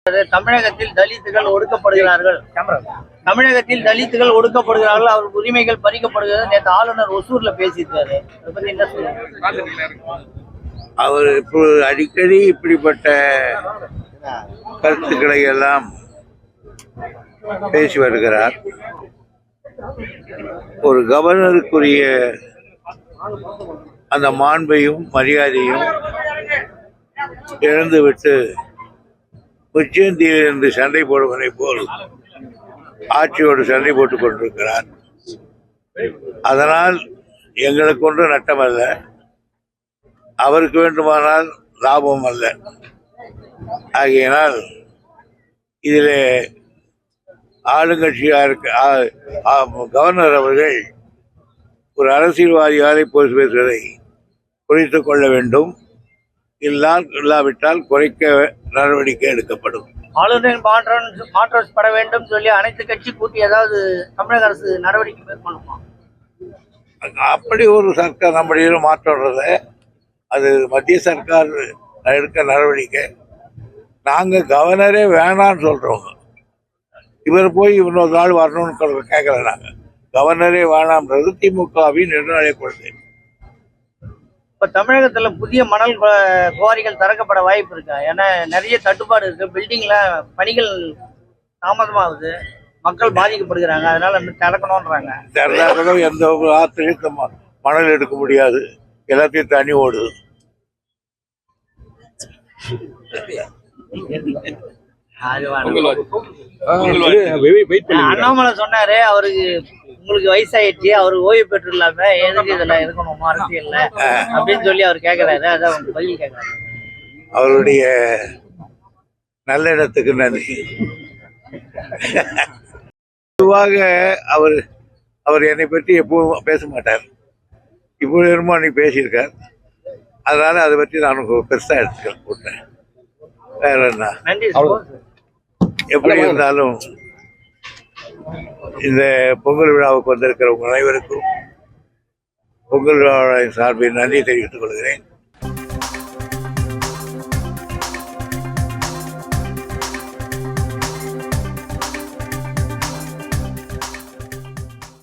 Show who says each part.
Speaker 1: தமிழகத்தில் தலித்துகள் ஒடுக்கப்படுகிறார்கள். அவர் உரிமைகள் பறிக்கப்படுகிறது. நேற்று ஆளுநர் ஒசூர்ல பேசியிருக்காரு. அதை பத்தி என்ன சொல்லுங்க?
Speaker 2: அவர் இப்போ அடிக்கடி இப்படிப்பட்ட கருத்துக்களை எல்லாம் பேசி வருகிறார். ஒரு கவர்னருக்குரிய அந்த மாண்பையும் மரியாதையும் இழந்துவிட்டு உச்சந்தியில் இருந்து சண்டை போடுவதை போல் ஆட்சியோடு சண்டை போட்டுக் கொண்டிருக்கிறார். அதனால் எங்களுக்கு ஒன்று நட்டமல்ல, அவருக்கு வேண்டுமானால் லாபம் அல்ல. ஆகையினால் இதில் ஆளுங்கட்சியாக கவர்னர் அவர்கள் ஒரு அரசியல்வாதியாரை போய் பேசுவதை குறைத்துக் கொள்ள வேண்டும். இல்லாவிட்டால் குறைக்க நடவடிக்கை எடுக்கப்படும்.
Speaker 1: ஆளுநர் மாற்றப்பட வேண்டும் சொல்லி அனைத்து கட்சி கூட்டி ஏதாவது தமிழக அரசு நடவடிக்கை மேற்கொள்ளுமா?
Speaker 2: அப்படி ஒரு சர்க்கார் நம்முடைய மாற்றம்ன்றத அது மத்திய சர்க்கார் எடுக்க நடவடிக்கை. நாங்கள் கவர்னரே வேணான்னு சொல்றோம். இவர் போய் இன்னொரு நாள் வரணும்னு கேட்கல. நாங்கள் கவர்னரே வேணாம்ன்றது திமுகவின் நிர்ணய கொள்கை.
Speaker 1: இப்ப தமிழகத்துல புதிய மணல் குவாரிகள் திறக்கப்பட வாய்ப்பு இருக்கா? ஏன்னா நிறைய தட்டுப்பாடு இருக்கு. பில்டிங்ல பணிகள் தாமதமாகுது, மக்கள் பாதிக்கப்படுகிறாங்க. அதனால திறக்கணும்ன்றாங்க.
Speaker 2: எந்த ஆத்திரையும் மணல் எடுக்க முடியாது, எல்லாத்தையும் தண்ணி ஓடுது.
Speaker 1: அண்ணாமலை சொன்னாரு, அவருக்கு உங்களுக்கு வயசாயிடுச்சு, அவரு ஓய்வு பெற்று இல்லாம எதுக்கு இதுல இருக்கணுமா அரசியல்ல அப்படின்னு சொல்லி அவர் கேட்கிறாரு. அதான் பதில் கேட்கிறாரு.
Speaker 2: அவருடைய நல்ல இடத்துக்கு நன்றி. பொதுவாக அவர் என்னை பற்றி எப்பவும் பேச மாட்டார். இப்பொழுது என்னமோ அன்னைக்கு பேசியிருக்கார். அதனால அதை பற்றி நான் பெருசா எடுத்துக்கிறேன். வேற என்ன, எப்படி இருந்தாலும் இந்த பொங்கல் விழாவுக்கு வந்திருக்கிறவங்க அனைவருக்கும் பொங்கல் விழாவின் சார்பில் நன்றி தெரிவித்துக் கொள்கிறேன்.